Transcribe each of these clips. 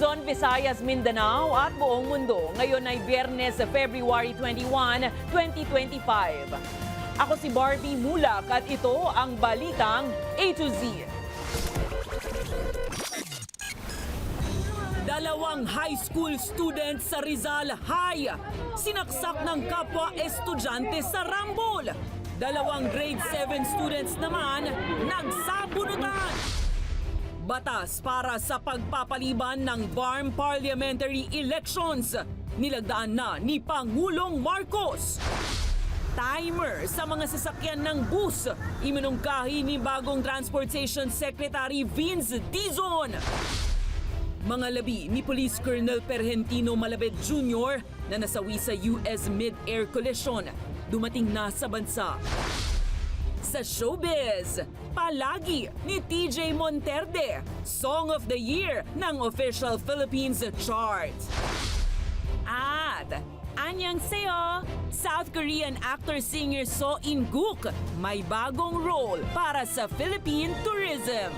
Luzon, Visayas, Mindanao at buong mundo. Ngayon ay Biyernes, February 21, 2025. Ako si Barbie Mulak at ito ang Balitang A to Z. Dalawang high school students sa Rizal High sinaksak ng kapwa estudyante sa Rambol. Dalawang grade 7 students naman nagsabunutan. Batas para sa pagpapaliban ng BARM parliamentary elections nilagdaan na ni Pangulong Marcos. Timer sa mga sasakyan ng bus iminungkahi ni bagong Transportation Secretary Vince Dizon. Mga labi ni Police Colonel Pergentino Malabed Jr. na nasawi sa US mid-air collision dumating na sa bansa. Sa showbiz, palagi ni TJ Monterde, Song of the Year ng Official Philippines chart. At anyang seo, South Korean actor-singer So In-guk may bagong role para sa Philippine tourism.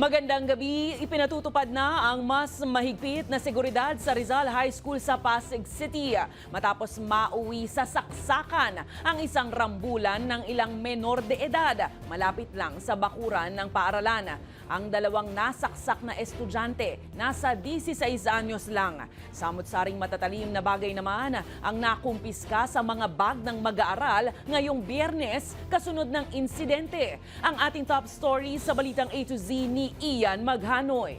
Magandang gabi, ipinatutupad na ang mas mahigpit na seguridad sa Rizal High School sa Pasig City matapos mauwi sa saksakan ang isang rambulan ng ilang menor de edad malapit lang sa bakuran ng paaralan. Ang dalawang nasaksak na estudyante nasa 16 anyos lang. Samot-saring matatalim na bagay naman ang nakumpiska sa mga bag ng mag-aaral ngayong Biyernes kasunod ng insidente. Ang ating top story sa Balitang A to Z ni Ian Maghanoy.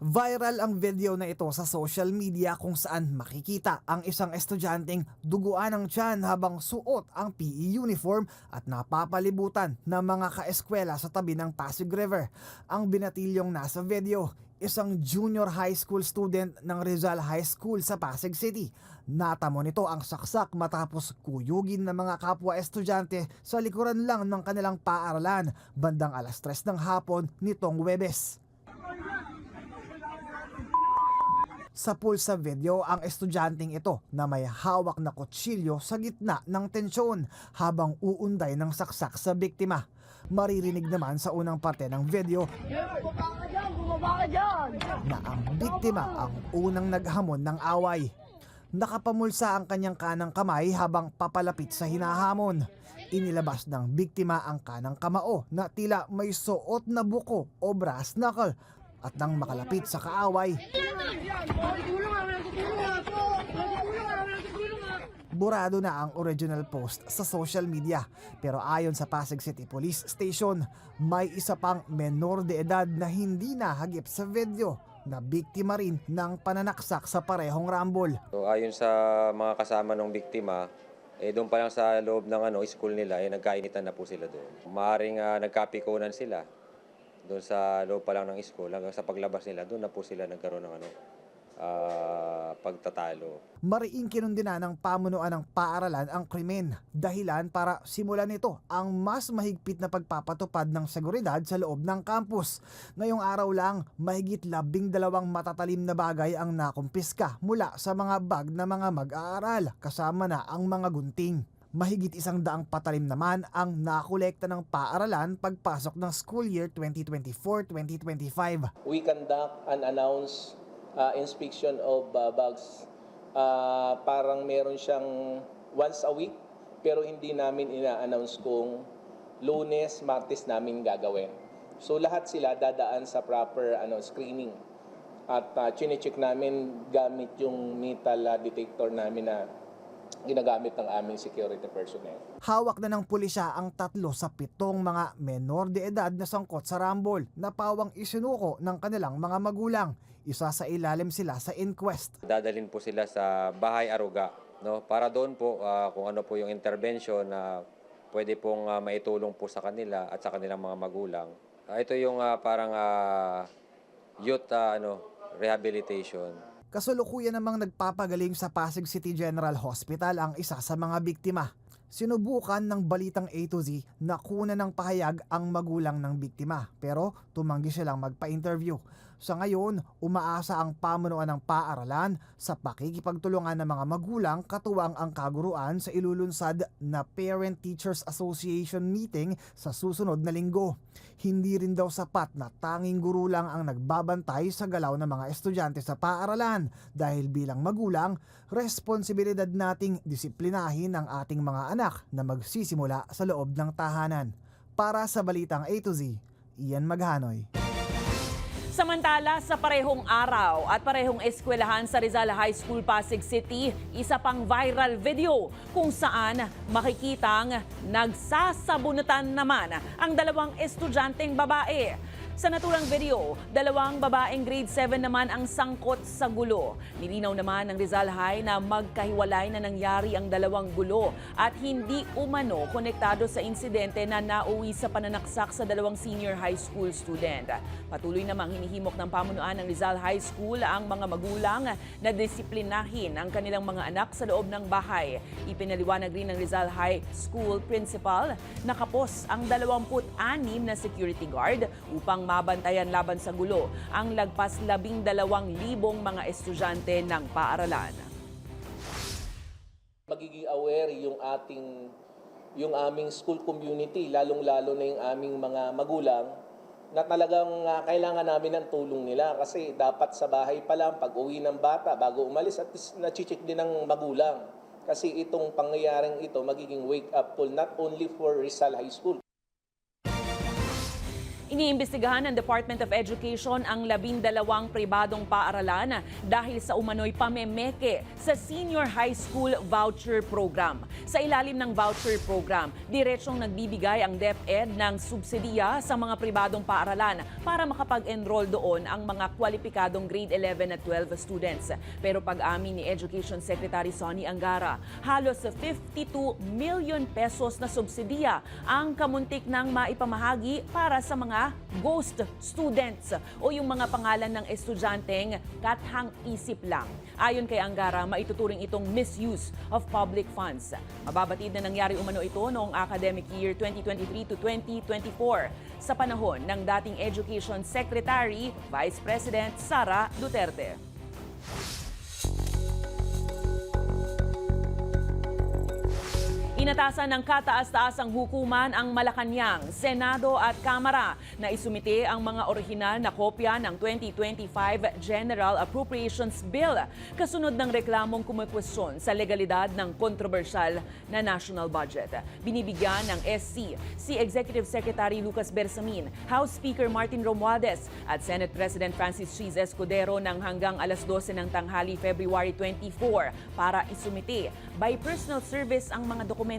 Viral ang video na ito sa social media kung saan makikita ang isang estudyanteng duguan ng tiyan habang suot ang PE uniform at napapalibutan ng mga kaeskwela sa tabi ng Pasig River. Ang binatilyong nasa video, isang junior high school student ng Rizal High School sa Pasig City. Natamo nito ang saksak matapos kuyugin ng mga kapwa estudyante sa likuran lang ng kanilang paaralan bandang alas 3 ng hapon nitong Huwebes. Sa pool sa video ang estudyanteng ito na may hawak na kutsilyo sa gitna ng tensyon habang uunday ng saksak sa biktima. Maririnig naman sa unang parte ng video na ang biktima ang unang naghamon ng away. Nakapamulsa ang kanyang kanang kamay habang papalapit sa hinahamon. Inilabas ng biktima ang kanang kamao na tila may suot na buko o brass knuckle at nang makalapit sa kaaway, burado na ang original post sa social media. Pero ayon sa Pasig City Police Station, may isa pang menor de edad na hindi nahagip sa video na biktima rin ng pananaksak sa parehong rambol. So, ayon sa mga kasama ng biktima, doon pa lang sa loob ng school nila, nagkainitan na po sila doon. Maaaring nagkapikunan sila doon sa loob pa lang ng school. Hanggang sa paglabas nila, doon na po sila nagkaroon ng pagtatalo. Mariing kinundina ng pamunuan ng paaralan ang krimen, dahilan para simulan nito ang mas mahigpit na pagpapatupad ng seguridad sa loob ng campus. Ngayong araw lang, mahigit 12 matatalim na bagay ang nakumpiska mula sa mga bag na mga mag-aaral, kasama na ang mga gunting. Mahigit 100 patalim naman ang nakolekta ng paaralan pagpasok ng school year 2024-2025. We conduct an announced inspection of bags. Parang meron siyang once a week, pero hindi namin ina-announce kung Lunes, Martes namin gagawin. So lahat sila dadaan sa proper screening. At chine-check namin gamit yung metal detector namin na ginagamit ng aming security personnel. Hawak na ng pulisya ang 3 sa 7 mga menor de edad na sangkot sa rambol na pawang isinuko ng kanilang mga magulang. Isa sa ilalim sila sa inquest. Dadalhin po sila sa Bahay Aruga, no? Para doon po kung ano po yung intervention na pwede pong maitulong po sa kanila at sa kanilang mga magulang. Ito yung parang youth rehabilitation. Kasalukuyan namang nagpapagaling sa Pasig City General Hospital ang isa sa mga biktima. Sinubukan ng Balitang A to Z na kunan ng pahayag ang magulang ng biktima pero tumanggi silang magpa-interview. Sa ngayon, umaasa ang pamunuan ng paaralan sa pakikipagtulungan ng mga magulang katuwang ang kaguruan sa ilulunsad na Parent Teachers Association meeting sa susunod na linggo. Hindi rin daw sapat na tanging guro lang ang nagbabantay sa galaw ng mga estudyante sa paaralan dahil bilang magulang, responsibilidad nating disiplinahin ang ating mga anak na magsisimula sa loob ng tahanan. Para sa Balitang A to Z, Ian Maghanoy. Samantala, sa parehong araw at parehong eskwelahan sa Rizal High School, Pasig City, isa pang viral video kung saan makikitang nagsasabunutan naman ang dalawang estudyanteng babae. Sa naturang video, dalawang babaeng grade 7 naman ang sangkot sa gulo. Nilinaw naman ng Rizal High na magkahiwalay na nangyari ang dalawang gulo at hindi umano konektado sa insidente na nauwi sa pananaksak sa dalawang senior high school student. Patuloy namang hinihimok ng pamunuan ng Rizal High School ang mga magulang na disiplinahin ang kanilang mga anak sa loob ng bahay. Ipinaliwanag rin ng Rizal High School Principal na kapos ang 26 na security guard upang mabantayan laban sa gulo ang lagpas 12,000 mga estudyante ng paaralan. Magiging aware yung aming school community, lalong-lalo na yung aming mga magulang na talagang kailangan namin ng tulong nila kasi dapat sa bahay pa lang pag-uwi ng bata bago umalis at na-check din ng magulang. Kasi itong pangyayaring ito magiging wake-up call not only for Rizal High School. Iniimbestigahan ng Department of Education ang 12 pribadong paaralan dahil sa umano'y pamemeke sa Senior High School Voucher Program. Sa ilalim ng voucher program, diretsong nagbibigay ang DepEd ng subsidiya sa mga pribadong paaralan para makapag-enroll doon ang mga kwalipikadong grade 11 at 12 students. Pero pag-amin ni Education Secretary Sonny Angara, halos 52 million pesos na subsidiya ang kamuntik ng maipamahagi para sa mga ghost students o yung mga pangalan ng estudyanteng kathang-isip lang. Ayon kay Angara, maituturing itong misuse of public funds. Mababatid na nangyari umano ito noong academic year 2023 to 2024 sa panahon ng dating Education Secretary, Vice President Sara Duterte. Inatasan ng kataas-taasang hukuman ang Malacanang, Senado at Kamara na isumite ang mga orihinal na kopya ng 2025 General Appropriations Bill kasunod ng reklamong kumikwestiyon sa legalidad ng kontrobersyal na national budget. Binibigyan ng SC si Executive Secretary Lucas Bersamin, House Speaker Martin Romualdez at Senate President Francis Cheese Escudero ng hanggang alas 12 ng tanghali February 24 para isumite by personal service ang mga dokumento.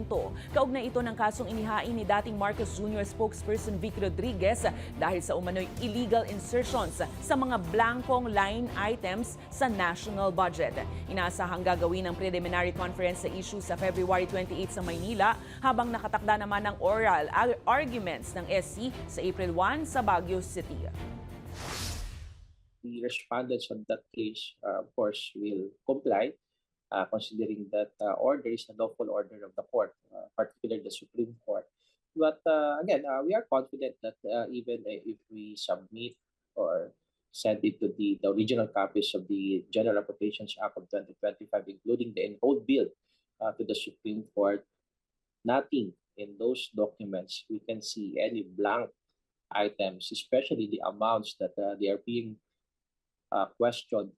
Kaugnay ito ng kasong inihain ni dating Marcos Jr. spokesperson Vic Rodriguez dahil sa umano'y illegal insertions sa mga blankong line items sa national budget. Inaasahang gagawin ng preliminary conference sa issue sa February 28 sa Maynila habang nakatakda naman ng oral arguments ng SC sa April 1 sa Baguio City. The respondents on that case, of course, will comply. Considering that order is a lawful order of the court, particularly the Supreme Court. But again, we are confident that even if we submit or send it to the original copies of the General Appropriations Act of 2025, including the enrolled bill to the Supreme Court, nothing in those documents we can see any blank items, especially the amounts that they are being questioned.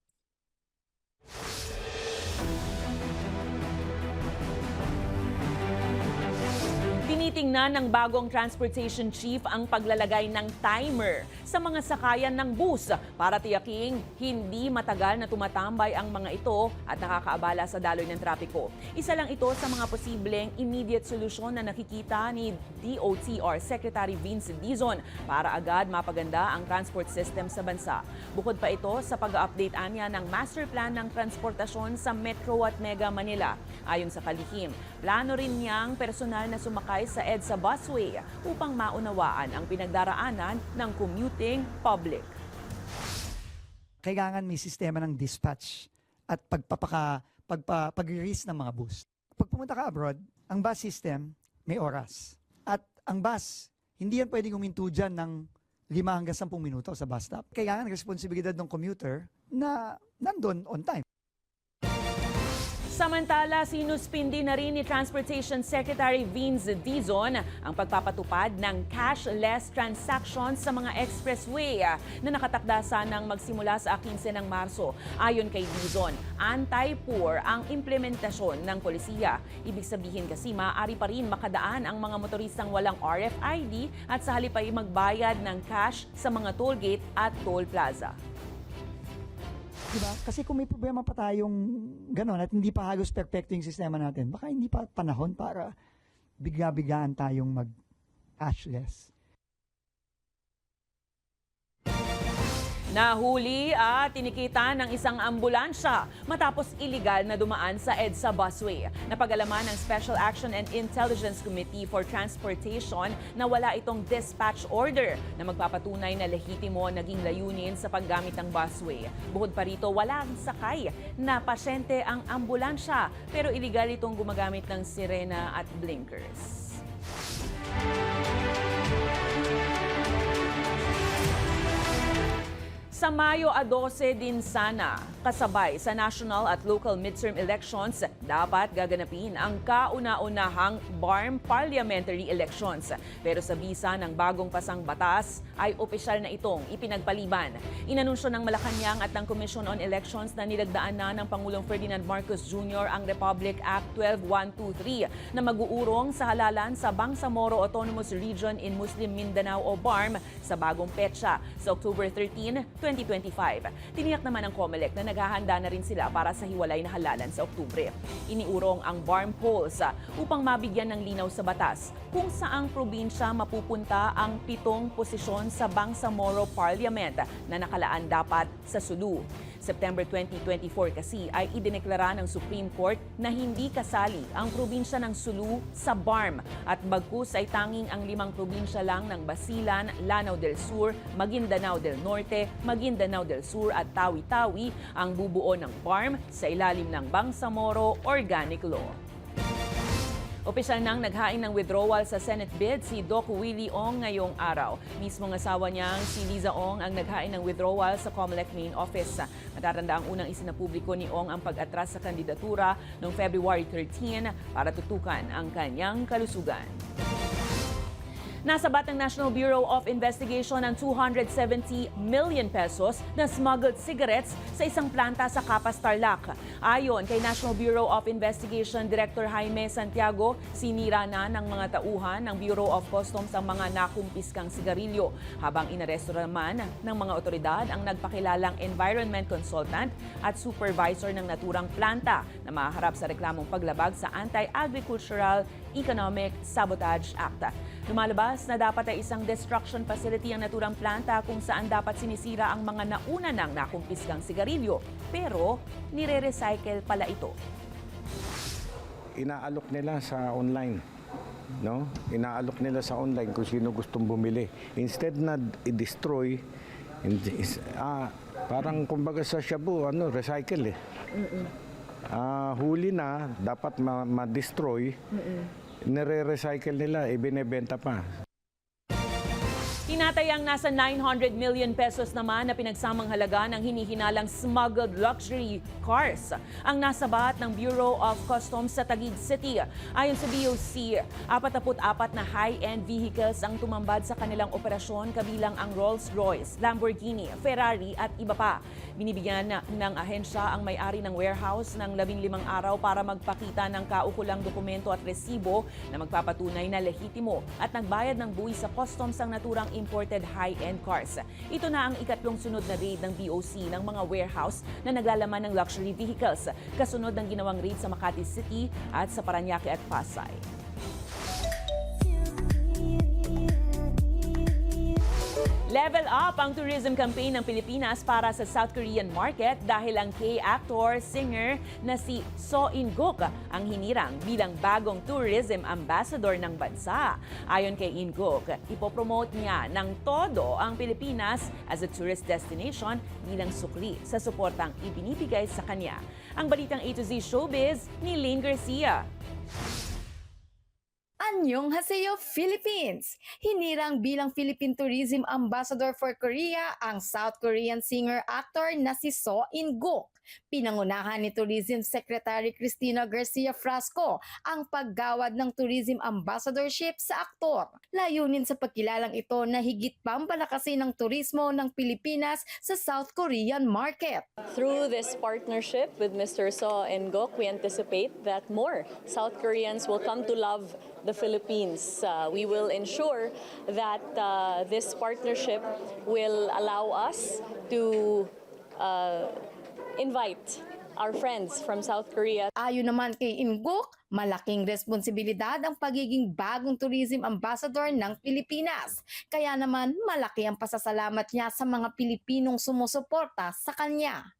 Tinitingnan ng bagong transportation chief ang paglalagay ng timer sa mga sakayan ng bus para tiyaking hindi matagal na tumatambay ang mga ito at nakakaabala sa daloy ng trapiko. Isa lang ito sa mga posibleng immediate solusyon na nakikita ni DOTR Secretary Vince Dizon para agad mapaganda ang transport system sa bansa. Bukod pa ito sa pag-update anya ng master plan ng transportasyon sa Metro at Mega Manila. Ayon sa kalihim, plano rin niyang personal na sumakay sa EDSA busway upang maunawaan ang pinagdaraanan ng commuting public. Kailangan may sistema ng dispatch at pag-release ng mga bus. Pag pumunta ka abroad, ang bus system may oras. At ang bus, hindi yan pwedeng huminto dyan ng 5 hanggang 10 minuto sa bus stop. Kailangan responsibilidad ng commuter na nandun on time. Samantala, sinuspindi na rin ni Transportation Secretary Vince Dizon ang pagpapatupad ng cashless transactions sa mga expressway na nakatakda sanang magsimula sa 15 ng Marso. Ayon kay Dizon, anti-poor ang implementasyon ng polisiya. Ibig sabihin kasi maaari pa rin makadaan ang mga motoristang walang RFID at sa halip ay magbayad ng cash sa mga toll gate at toll plaza. Diba? Kasi kung may problema pa tayong gano'n at hindi pa halos perfecto yung sistema natin, baka hindi pa panahon para bigla-biglaan tayong mag-cashless. Nahuli at tinikita ng isang ambulansya matapos iligal na dumaan sa EDSA busway. Napag-alaman ng Special Action and Intelligence Committee for Transportation na wala itong dispatch order na magpapatunay na lehitimo naging layunin sa paggamit ng busway. Bukod pa rito, walang sakay na pasyente ang ambulansya pero iligal itong gumagamit ng sirena at blinkers. Sa Mayo 12 din sana, kasabay sa national at local midterm elections, dapat gaganapin ang kauna-unahang BARM parliamentary elections. Pero sa bisa ng bagong pasang batas, ay opisyal na itong ipinagpaliban. Inanunsyo ng Malacanang at ng Commission on Elections na nilagdaan na ng Pangulong Ferdinand Marcos Jr. ang Republic Act 12123 na mag-uurong sa halalan sa Bangsamoro Autonomous Region in Muslim Mindanao o BARM sa bagong petsa sa October 13, 2025. Tiniyak naman ng COMELEC na naghahanda na rin sila para sa hiwalay na halalan sa Oktubre. Iniurong ang BARM polls upang mabigyan ng linaw sa batas kung saang probinsya mapupunta ang 7 posisyon sa Bangsamoro Parliament na nakalaan dapat sa Sulu. September 2024 kasi ay idineklara ng Supreme Court na hindi kasali ang probinsya ng Sulu sa BARM at bagkus ay tanging ang 5 probinsya lang ng Basilan, Lanao del Sur, Maguindanao del Norte, Maguindanao del Sur at Tawi-Tawi ang bubuo ng BARM sa ilalim ng Bangsamoro Organic Law. Opisyal nang naghain ng withdrawal sa Senate bid si Doc Willie Ong ngayong araw. Mismong asawa niyang si Liza Ong ang naghain ng withdrawal sa COMELEC main office. Matatanda ang unang isinapubliko ni Ong ang pag-atras sa kandidatura noong February 13 para tutukan ang kanyang kalusugan. Nasabat ng National Bureau of Investigation ang 270 million pesos na smuggled cigarettes sa isang planta sa Capas, Tarlac. Ayon kay National Bureau of Investigation Director Jaime Santiago, sinira na ng mga tauhan ng Bureau of Customs ang mga nakumpiskang sigarilyo, habang inaresto naman ng mga otoridad ang nagpakilalang environment consultant at supervisor ng naturang planta na maharap sa reklamong paglabag sa Anti-Agricultural Economic Sabotage Act. Lumalabas na dapat ay isang destruction facility ang naturang planta kung saan dapat sinisira ang mga nauna nang nakumpisgang sigarilyo. Pero nire-recycle pala ito. Inaalok nila sa online. No? Inaalok nila sa online kung sino gustong bumili. Instead na i-destroy, parang kumbaga sa shabu, recycle eh. Huli na, dapat ma-destroy. Nire-recycle nila, ibinebenta pa. Tinatayang nasa 900 million pesos naman na pinagsamang halaga ng hinihinalang smuggled luxury cars ang nasabat ng Bureau of Customs sa Taguig City. Ayon sa BOC, 44 na high-end vehicles ang tumambad sa kanilang operasyon kabilang ang Rolls-Royce, Lamborghini, Ferrari at iba pa. Binibigyan ng ahensya ang may-ari ng warehouse ng 15 araw para magpakita ng kaukulang dokumento at resibo na magpapatunay na lehitimo at nagbayad ng buwis sa customs ang naturang imported high-end cars. Ito na ang ikatlong sunod na raid ng BOC ng mga warehouse na naglalaman ng luxury vehicles, kasunod ng ginawang raid sa Makati City at sa Parañaque at Pasay. Level up ang tourism campaign ng Pilipinas para sa South Korean market dahil ang K-actor, singer na si So In-guk ang hinirang bilang bagong tourism ambassador ng bansa. Ayon kay In-guk, ipopromote niya ng todo ang Pilipinas as a tourist destination bilang sukli sa suportang ibinibigay sa kanya. Ang balitang A to Z Showbiz ni Lynn Garcia. Annyeonghaseyo, Philippines! Hinirang bilang Philippine Tourism Ambassador for Korea ang South Korean singer-actor na si So In-guk. Pinangunahan ni Tourism Secretary Cristina Garcia Frasco ang paggawad ng Tourism Ambassadorship sa aktor. Layunin sa pagkilalang ito na higit pang palakasin ng turismo ng Pilipinas sa South Korean market. Through this partnership with Mr. So In-guk, we anticipate that more South Koreans will come to love the Philippines. We will ensure that this partnership will allow us to invite our friends from South Korea. Ayon naman kay In-guk, malaking responsibilidad ang pagiging bagong tourism ambassador ng Pilipinas. Kaya naman malaki ang pasasalamat niya sa mga Pilipinong sumusuporta sa kanya.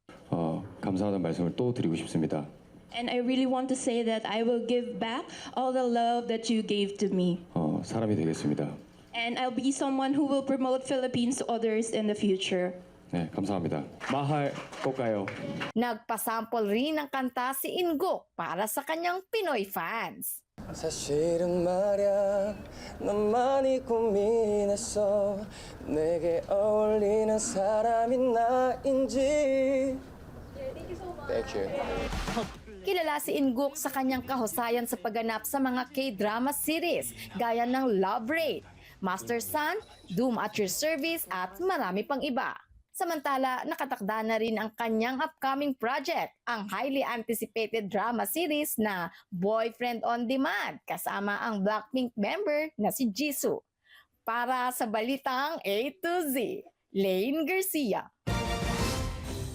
감사하다는 말씀을 또 드리고 싶습니다. And I really want to say that I will give back all the love that you gave to me. 사람이 되겠습니다. And I'll be someone who will promote Philippines to others in the future. 네, 감사합니다. 마할 꼭 가요. Nagpasample rin ng kanta si In-guk para sa kanyang Pinoy fans. 사실은 말야 난 많이 고민했어 내게 어울리는 사람이 나인지. Thank you. Kilala si In-guk sa kanyang kahusayan sa pagganap sa mga K-drama series gaya ng Love Rate, Master Sun, Doom at Your Service at marami pang iba. Samantala, nakatakda na rin ang kanyang upcoming project, ang highly anticipated drama series na Boyfriend on Demand kasama ang Blackpink member na si Jisoo. Para sa balitang A to Z, Lane Garcia.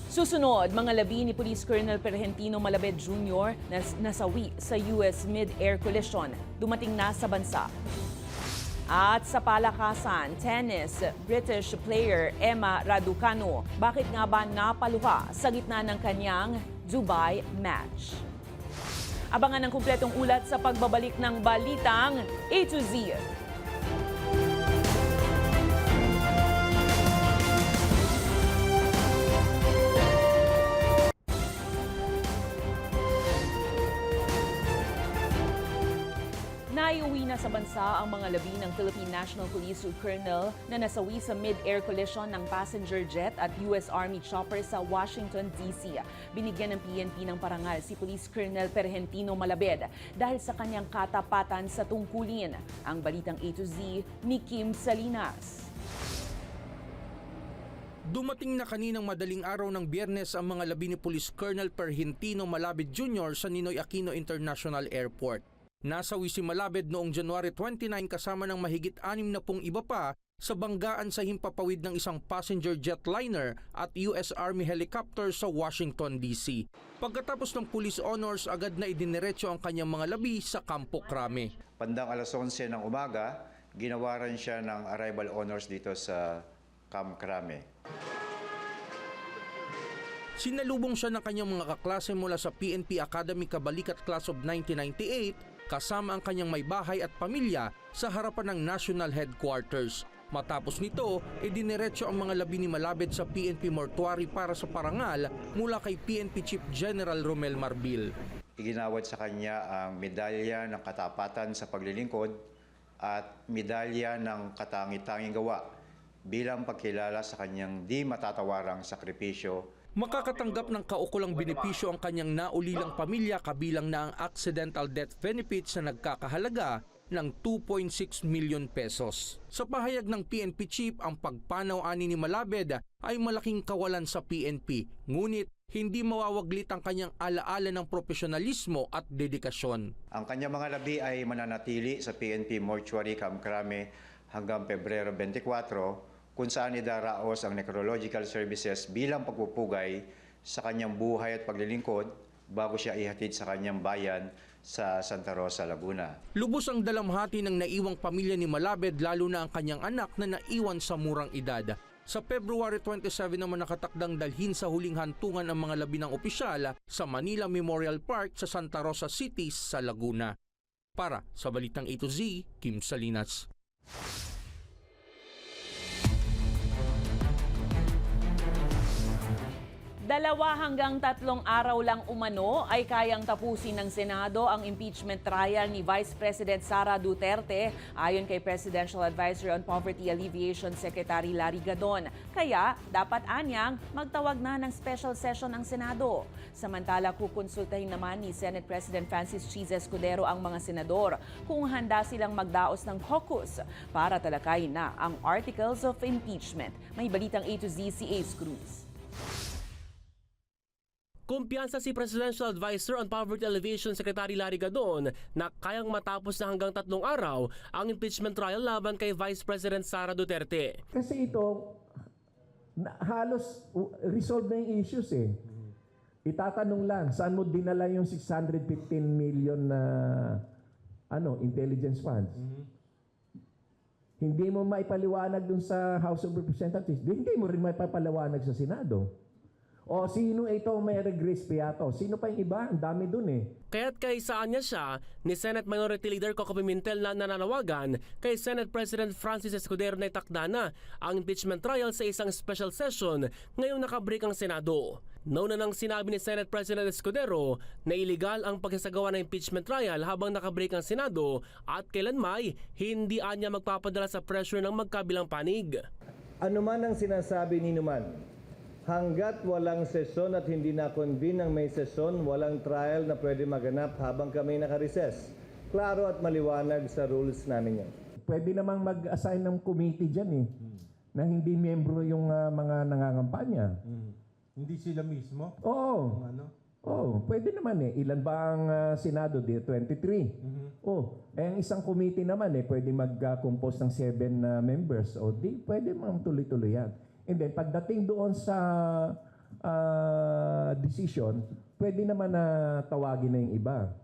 Susunod, mga labi ni Police Colonel Pergentino Malabed Jr. na nasawi sa US Mid-Air Collision, dumating na sa bansa. At sa palakasan, tennis, British player Emma Raducanu, bakit nga ba napaluha sa gitna ng kanyang Dubai match? Abangan ang kumpletong ulat sa pagbabalik ng Balitang A to Z. Naiuwi na sa bansa ang mga labi ng Philippine National Police Colonel na nasawi sa mid-air collision ng passenger jet at US Army chopper sa Washington, D.C. Binigyan ng PNP ng parangal si Police Colonel Pergentino Malabed dahil sa kanyang katapatan sa tungkulin. Ang Balitang A to Z ni Kim Salinas. Dumating na kaninang madaling araw ng Biyernes ang mga labi ni Police Colonel Pergentino Malabed Jr. sa Ninoy Aquino International Airport. Nasawi si Malabed noong January 29 kasama ng mahigit 60 iba pa sa banggaan sa himpapawid ng isang passenger jetliner at US Army helicopter sa Washington, D.C. Pagkatapos ng police honors, agad na idiniretso ang kanyang mga labi sa Campo Crame. Bandang alas 11 ng umaga, ginawaran siya ng arrival honors dito sa Camp Crame. Sinalubong siya ng kanyang mga kaklase mula sa PNP Academy Kabalikat Class of 1998 kasama ang kanyang may bahay at pamilya sa harapan ng National Headquarters. Matapos nito, idiniretso ang mga labi ni Malabed sa PNP Mortuary para sa parangal mula kay PNP Chief General Romel Marbil. Iginawad sa kanya ang medalya ng katapatan sa paglilingkod at medalya ng katangi-tanging gawa bilang pagkilala sa kanyang di matatawarang sakripisyo. Makakatanggap ng kaukulang benepisyo ang kanyang naulilang pamilya kabilang na ang accidental death benefits na nagkakahalaga ng 2.6 million pesos. Sa pahayag ng PNP Chief, ang pagpanaw ani ni Malabed ay malaking kawalan sa PNP, ngunit hindi mawawaglit ang kanyang alaala ng profesionalismo at dedikasyon. Ang kanyang mga labi ay mananatili sa PNP Mortuary Camp Crame hanggang Pebrero 24, kung saan idaraos ang necrological services bilang pagpupugay sa kanyang buhay at paglilingkod bago siya ihatid sa kanyang bayan sa Santa Rosa, Laguna. Lubos ang dalamhati ng naiwang pamilya ni Malabed, lalo na ang kanyang anak na naiwan sa murang edad. Sa February 27 naman nakatakdang dalhin sa huling hantungan ang mga labi ng opisyal sa Manila Memorial Park sa Santa Rosa City sa Laguna. Para sa Balitang A to Z, Kim Salinas. 2 hanggang 3 araw lang umano ay kayang tapusin ng Senado ang impeachment trial ni Vice President Sara Duterte ayon kay Presidential Advisor on Poverty Alleviation Secretary Larry Gadon. Kaya dapat anyang magtawag na ng special session ang Senado. Samantala, kukonsultahin naman ni Senate President Francis Cheese Escudero ang mga senador kung handa silang magdaos ng caucus para talakayin na ang articles of impeachment. May balitang A to Z si Ace Cruz. Kumpiyansa si Presidential Advisor on Poverty Alleviation Secretary Larry Gadon na kayang matapos na hanggang 3 araw ang impeachment trial laban kay Vice President Sara Duterte. Kasi ito, halos resolve na yung issues eh. Itatanong lang, saan mo dinala yung 615 million na intelligence funds? Hindi mo maipaliwanag dun sa House of Representatives, hindi mo rin maipapaliwanag sa Senado. O sino ito may Grace Piato? Sino pa yung iba? Ang dami dun eh. Kaya't kaisaan niya siya ni Senate Minority Leader Coco Pimentel na nananawagan kay Senate President Francis Escudero na itakda na ang impeachment trial sa isang special session ngayong nakabreak ang Senado. Nauna nang sinabi ni Senate President Escudero na iligal ang pagsasagawa ng impeachment trial habang nakabreak ang Senado at kailanmay hindi anya magpapadala sa pressure ng magkabilang panig. Ano man ang sinasabi ni Numan, hanggat walang sesyon at hindi na-convene ang may sesyon, walang trial na pwede maganap habang kami naka-recess. Klaro at maliwanag sa rules namin yan. Pwede namang mag-assign ng committee dyan eh, na hindi miyembro yung mga nangangampanya. Hindi sila mismo? Oo. Oo, pwede naman eh. Ilan ba ang Senado? 23. Ang isang committee naman eh, pwede mag-compose ng 7 members. O di, pwede mang tuloy-tuloy yan. And then, pagdating doon sa decision, pwede naman na tawagin na yung iba.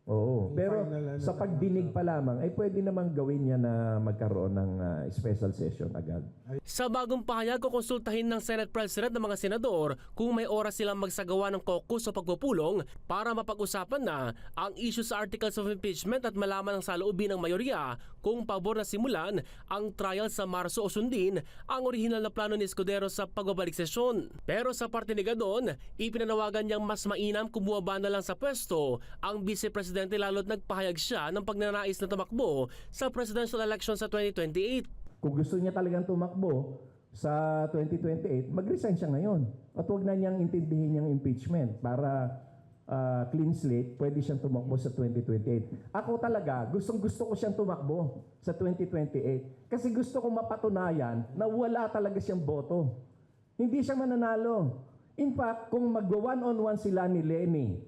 Oo. Pero sa pagdinig pa lamang, ay pwede naman gawin niya na magkaroon ng special session agad. Sa bagong pahayag, kukonsultahin ng Senate President ng mga senador kung may oras silang magsagawa ng caucus o pagpupulong para mapag-usapan na ang issue sa articles of impeachment at malaman ang saloobin ng mayorya kung pabor na simulan ang trial sa Marso o sundin ang orihinal na plano ni Escudero sa pagbabalik sesyon. Pero sa parte ni Gadon, ipinanawagan niyang mas mainam kumuha na lang sa pwesto ang Vice Presidente lalo't nagpahayag siya ng pagnanais na tumakbo sa presidential election sa 2028. Kung gusto niya talagang tumakbo sa 2028, mag-resign siya ngayon. At huwag na niyang intindihin yung impeachment para clean slate, pwede siyang tumakbo sa 2028. Ako talaga, gusto ko siyang tumakbo sa 2028. Kasi gusto ko mapatunayan na wala talaga siyang boto. Hindi siya mananalo. In fact, kung mag-one-on-one sila ni Lenny,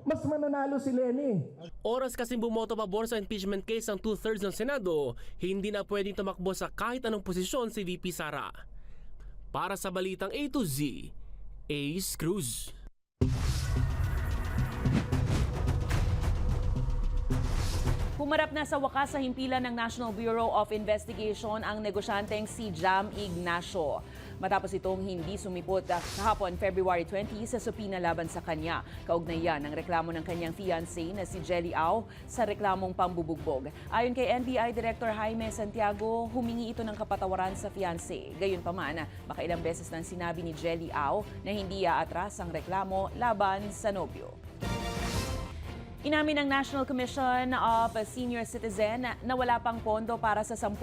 mas mananalo si Lenny. Oras kasing bumoto pabor sa impeachment case ang 2/3 ng Senado, hindi na pwedeng tumakbo sa kahit anong posisyon si VP Sara. Para sa Balitang A to Z, Ace Cruz. Humarap na sa wakas sa himpilan ng National Bureau of Investigation ang negosyanteng si Jam Ignacio. Matapos itong hindi sumipot kahapon February 20 sa supina laban sa kanya. Kaugnay yan ang reklamo ng kanyang fiancé na si Jelly Au sa reklamong pambubugbog. Ayon kay NBI Director Jaime Santiago, humingi ito ng kapatawaran sa fiancé. Gayunpaman, makailang beses nang sinabi ni Jelly Au na hindi aatras ang reklamo laban sa nobyo. Inamin ng National Commission of Senior Citizen na wala pang pondo para sa 10,000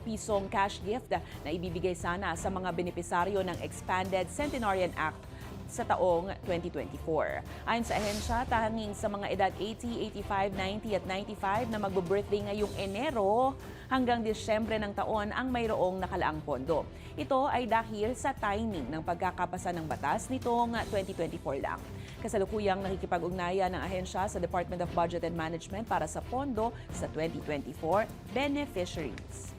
pisong cash gift na ibibigay sana sa mga benepisaryo ng Expanded Centenarian Act sa taong 2024. Ayon sa ahensya, tanging sa mga edad 80, 85, 90 at 95 na magbo-birthday ngayong Enero hanggang Disyembre ng taon ang mayroong nakalaang pondo. Ito ay dahil sa timing ng pagkakapasa ng batas nitong 2024 lang. Kasalukuyang nakikipag-ugnayan ng ahensya sa Department of Budget and Management para sa pondo sa 2024 beneficiaries.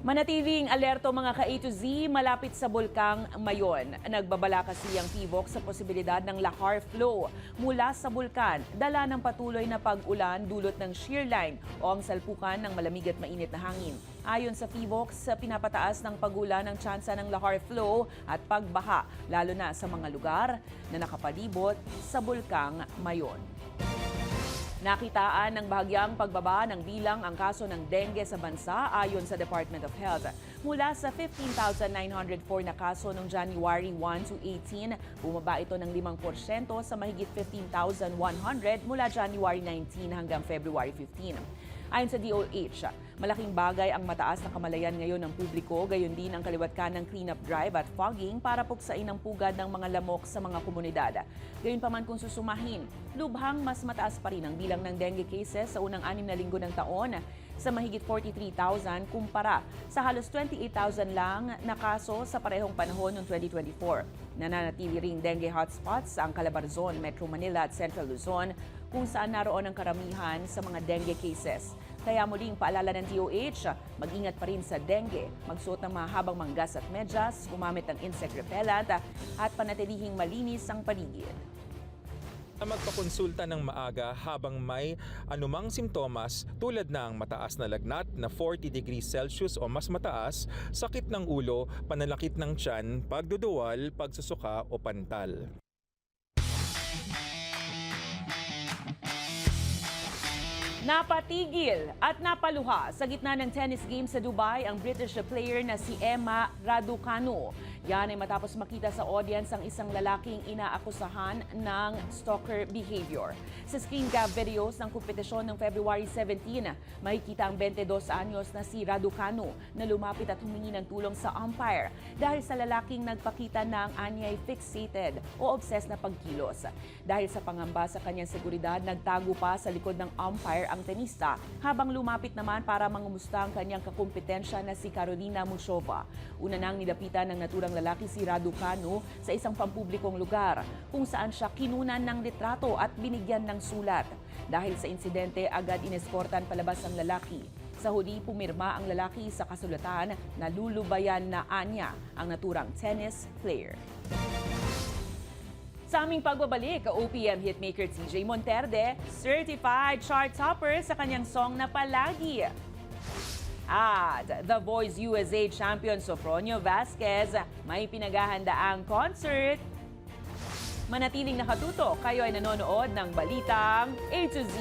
Manatiling alerto mga ka-A to Z malapit sa Bulkang Mayon. Nagbabala kasi ang PHIVOC sa posibilidad ng lahar flow mula sa bulkan, dala ng patuloy na pag-ulan dulot ng shear line o ang salpukan ng malamig at mainit na hangin. Ayon sa PHIVOC, pinapataas ng pag-ulan ang tsansa ng lahar flow at pagbaha, lalo na sa mga lugar na nakapalibot sa Bulkang Mayon. Nakitaan ng bahagyang pagbaba ng bilang ang kaso ng dengue sa bansa ayon sa Department of Health. Mula sa 15,904 na kaso noong January 1 to 18, bumaba ito ng 5% sa mahigit 15,100 mula January 19 hanggang February 15. Ayon sa DOH, malaking bagay ang mataas na kamalayan ngayon ng publiko, gayon din ang kaliwat kanang cleanup drive at fogging para puksain ang pugad ng mga lamok sa mga komunidad. Gayunpaman kung susumahin, lubhang mas mataas pa rin ang bilang ng dengue cases sa unang 6 na linggo ng taon sa mahigit 43,000 kumpara sa halos 28,000 lang na kaso sa parehong panahon noong 2024. Nananatili ring dengue hotspots sa Calabarzon, Metro Manila at Central Luzon kung saan naroon ang karamihan sa mga dengue cases. Kaya muling paalala ng DOH, mag-ingat pa rin sa dengue, magsuot ng mahabang manggas at medyas, gumamit ng insect repellent at panatilihing malinis ang paligid. Magpakonsulta ng maaga habang may anumang simptomas tulad ng mataas na lagnat na 40 degrees Celsius o mas mataas, sakit ng ulo, pananakit ng tiyan, pagduduwal, pagsusuka o pantal. Napatigil at napaluha sa gitna ng tennis game sa Dubai ang British player na si Emma Raducanu. Yan ay matapos makita sa audience ang isang lalaking inaakusahan ng stalker behavior. Sa screen grab videos ng kompetisyon ng February 17, makikita ang 22 anyos na si Raducanu na lumapit at humingi ng tulong sa umpire dahil sa lalaking nagpakita ng anyay fixated o obsessed na pagkilos. Dahil sa pangamba sa kanyang seguridad, nagtago pa sa likod ng umpire ang tenista habang lumapit naman para mangumusta ang kanyang kakumpetensya na si Karolina Muchova. Una nang nilapitan ng naturang lalaki si Raducanu sa isang pampublikong lugar kung saan siya kinunan ng litrato at binigyan ng sulat. Dahil sa insidente, agad ineskortan palabas ang lalaki. Sa huli, pumirma ang lalaki sa kasulatan na lulubayan na anya ang naturang tennis player. Sa aming pagbabalik, OPM hitmaker TJ Monterde, certified chart topper sa kanyang song na Palagi. At The Voice USA champion Sofronio Vasquez, may pinaghahandaang concert. Manatiling nakatutok, kayo ay nanonood ng Balitang A to Z.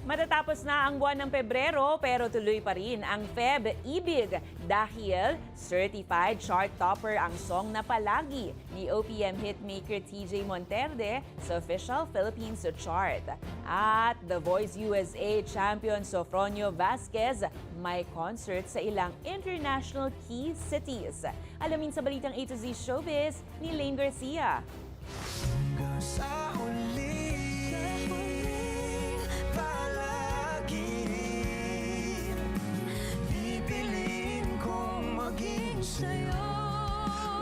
Matatapos na ang buwan ng Pebrero pero tuloy pa rin ang Feb Ibig dahil certified chart topper ang song na Palagi ni OPM hitmaker TJ Monterde sa official Philippines chart. At The Voice USA champion Sofronio Vasquez may concert sa ilang international key cities. Alamin sa Balitang A to Z Showbiz ni Lane Garcia.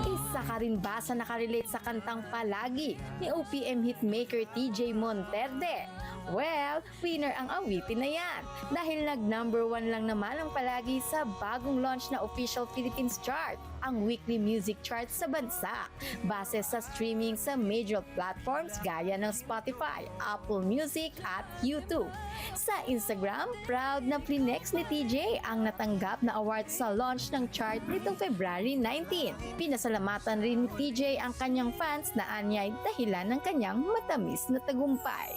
Isa ka rin ba sa nakarelate sa kantang Palagi ni OPM hitmaker TJ Monterde? Well, winner ang awitin na yan dahil nag-number 1 lang naman ang Palagi sa bagong launch na official Philippines chart, ang weekly music chart sa bansa, base sa streaming sa major platforms gaya ng Spotify, Apple Music at YouTube. Sa Instagram, proud na flinex ni TJ ang natanggap na award sa launch ng chart nitong February 19. Pinasalamatan rin ni TJ ang kanyang fans na anyay dahilan ng kanyang matamis na tagumpay.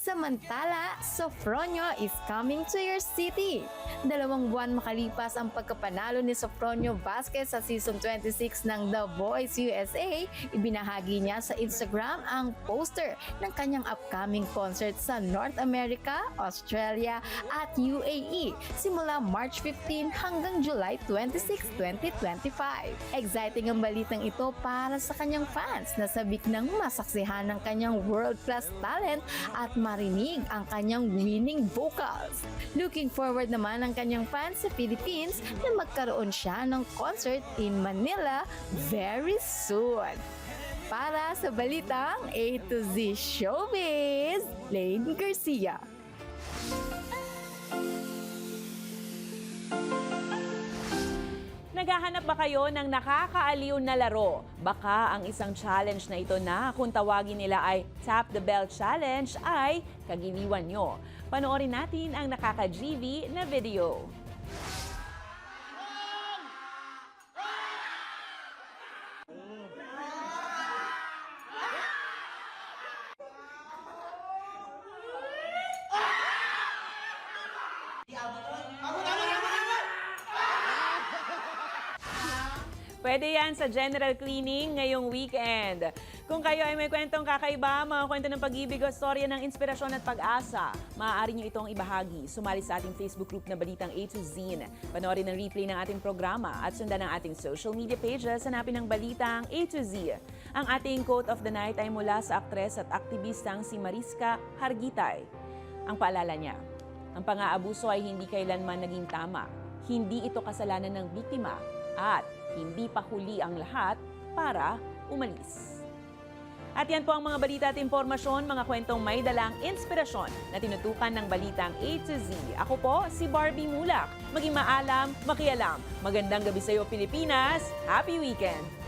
Samantala, Sofronio is coming to your city. 2 buwan makalipas ang pagkapanalo ni Sofronio Vasquez sa Season 26 ng The Voice USA, ibinahagi niya sa Instagram ang poster ng kanyang upcoming concert sa North America, Australia at UAE simula March 15 hanggang July 26, 2025. Exciting ang balitang ito para sa kanyang fans na sabik ng masaksihan ng kanyang world-class talent at marinig ang kanyang winning vocals. Looking forward naman ang kanyang fans sa Philippines na magkaroon siya ng concert in Manila very soon. Para sa Balitang A to Z Showbiz, Lane Garcia. Naghahanap ba kayo ng nakakaaliw na laro? Baka ang isang challenge na ito na kung tawagin nila ay Tap the Bell Challenge ay kagiliwan nyo. Panoorin natin ang nakaka-GV na video. Pwede yan sa general cleaning ngayong weekend. Kung kayo ay may kwentong kakaiba, mga kwento ng pag-ibig o storya ng inspirasyon at pag-asa, maaari nyo itong ibahagi. Sumali sa ating Facebook group na Balitang A to Z. Panoorin ang replay ng ating programa at sundan ang ating social media pages. Hanapin ang Balitang A to Z. Ang ating quote of the night ay mula sa aktres at aktivistang si Mariska Hargitay. Ang paalala niya, ang pang-aabuso ay hindi kailanman naging tama. Hindi ito kasalanan ng biktima at hindi pa huli ang lahat para umalis. At yan po ang mga balita at impormasyon, mga kwentong may dalang inspirasyon na tinutukan ng Balitang A to Z. Ako po, si Barbie Mulak. Maging maalam, makialam. Magandang gabi sa iyo, Pilipinas. Happy weekend!